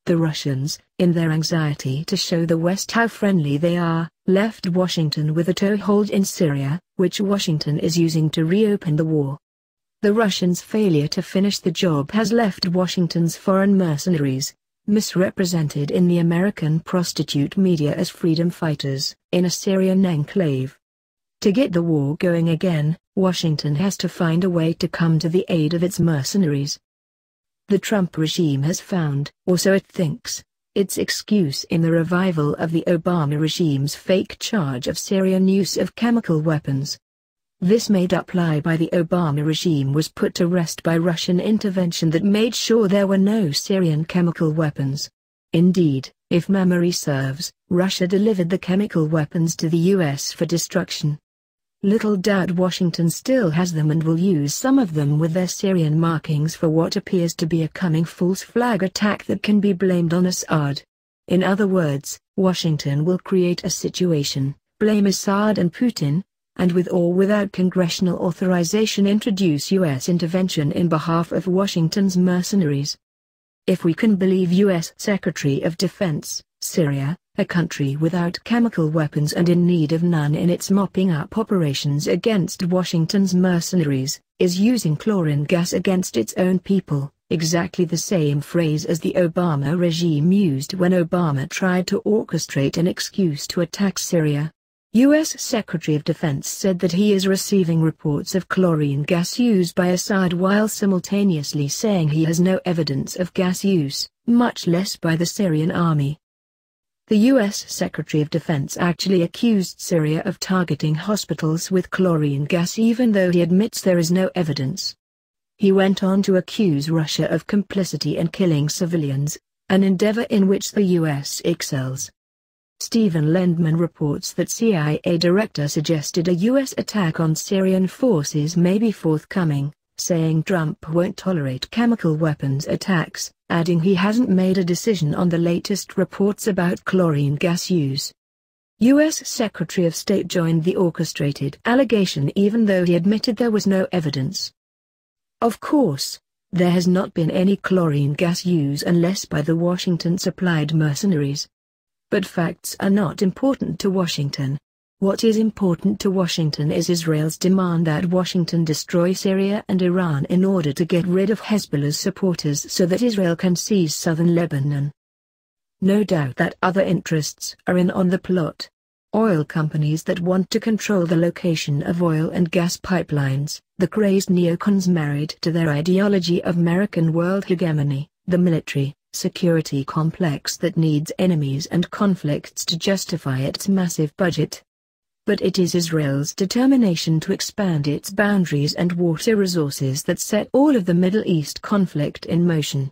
The Russians, in their anxiety to show the West how friendly they are, left Washington with a toehold in Syria, which Washington is using to reopen the war. The Russians' failure to finish the job has left Washington's foreign mercenaries, misrepresented in the American prostitute media as freedom fighters, in a Syrian enclave. To get the war going again, Washington has to find a way to come to the aid of its mercenaries. The Trump regime has found, or so it thinks, its excuse in the revival of the Obama regime's fake charge of Syrian use of chemical weapons. This made-up lie by the Obama regime was put to rest by Russian intervention that made sure there were no Syrian chemical weapons. Indeed, if memory serves, Russia delivered the chemical weapons to the US for destruction. Little doubt Washington still has them and will use some of them with their Syrian markings for what appears to be a coming false flag attack that can be blamed on Assad. In other words, Washington will create a situation, blame Assad and Putin, and with or without congressional authorization introduce US intervention in behalf of Washington's mercenaries. If we can believe US Secretary of Defense, Syria, a country without chemical weapons and in need of none in its mopping up operations against Washington's mercenaries, is using chlorine gas against its own people, exactly the same phrase as the Obama regime used when Obama tried to orchestrate an excuse to attack Syria. U.S. Secretary of Defense said that he is receiving reports of chlorine gas used by Assad while simultaneously saying he has no evidence of gas use, much less by the Syrian army. The U.S. Secretary of Defense actually accused Syria of targeting hospitals with chlorine gas even though he admits there is no evidence. He went on to accuse Russia of complicity in killing civilians, an endeavor in which the U.S. excels. Stephen Lendman reports that CIA director suggested a U.S. attack on Syrian forces may be forthcoming, saying Trump won't tolerate chemical weapons attacks, adding he hasn't made a decision on the latest reports about chlorine gas use. U.S. Secretary of State joined the orchestrated allegation even though he admitted there was no evidence. Of course, there has not been any chlorine gas use unless by the Washington-supplied mercenaries. But facts are not important to Washington. What is important to Washington is Israel's demand that Washington destroy Syria and Iran in order to get rid of Hezbollah's supporters so that Israel can seize southern Lebanon. No doubt that other interests are in on the plot. Oil companies that want to control the location of oil and gas pipelines, the crazed neocons married to their ideology of American world hegemony, the military, security complex that needs enemies and conflicts to justify its massive budget. But it is Israel's determination to expand its boundaries and water resources that set all of the Middle East conflict in motion.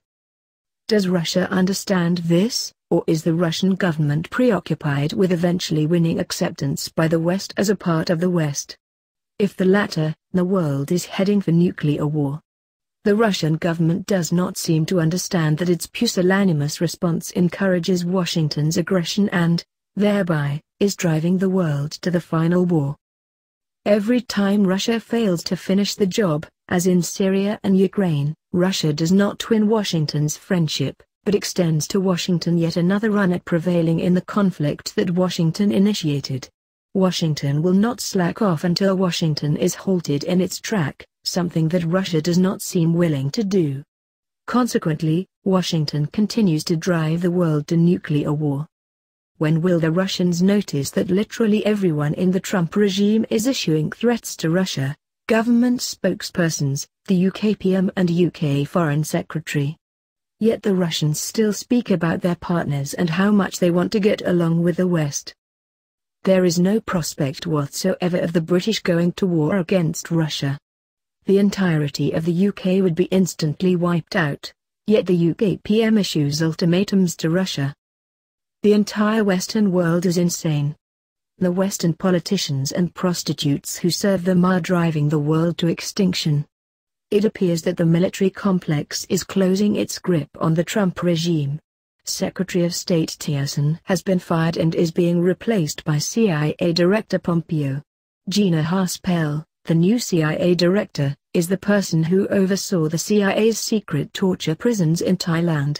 Does Russia understand this, or is the Russian government preoccupied with eventually winning acceptance by the West as a part of the West? If the latter, the world is heading for nuclear war. The Russian government does not seem to understand that its pusillanimous response encourages Washington's aggression and, thereby, is driving the world to the final war. Every time Russia fails to finish the job, as in Syria and Ukraine, Russia does not win Washington's friendship, but extends to Washington yet another run at prevailing in the conflict that Washington initiated. Washington will not slack off until Washington is halted in its track, something that Russia does not seem willing to do. Consequently, Washington continues to drive the world to nuclear war. When will the Russians notice that literally everyone in the Trump regime is issuing threats to Russia? Government spokespersons, the UK PM and UK Foreign Secretary. Yet the Russians still speak about their partners and how much they want to get along with the West. There is no prospect whatsoever of the British going to war against Russia. The entirety of the UK would be instantly wiped out, yet the UK PM issues ultimatums to Russia. The entire Western world is insane. The Western politicians and prostitutes who serve them are driving the world to extinction. It appears that the military complex is closing its grip on the Trump regime. Secretary of State Tillerson has been fired and is being replaced by CIA Director Pompeo. Gina Haspel, the new CIA director, is the person who oversaw the CIA's secret torture prisons in Thailand.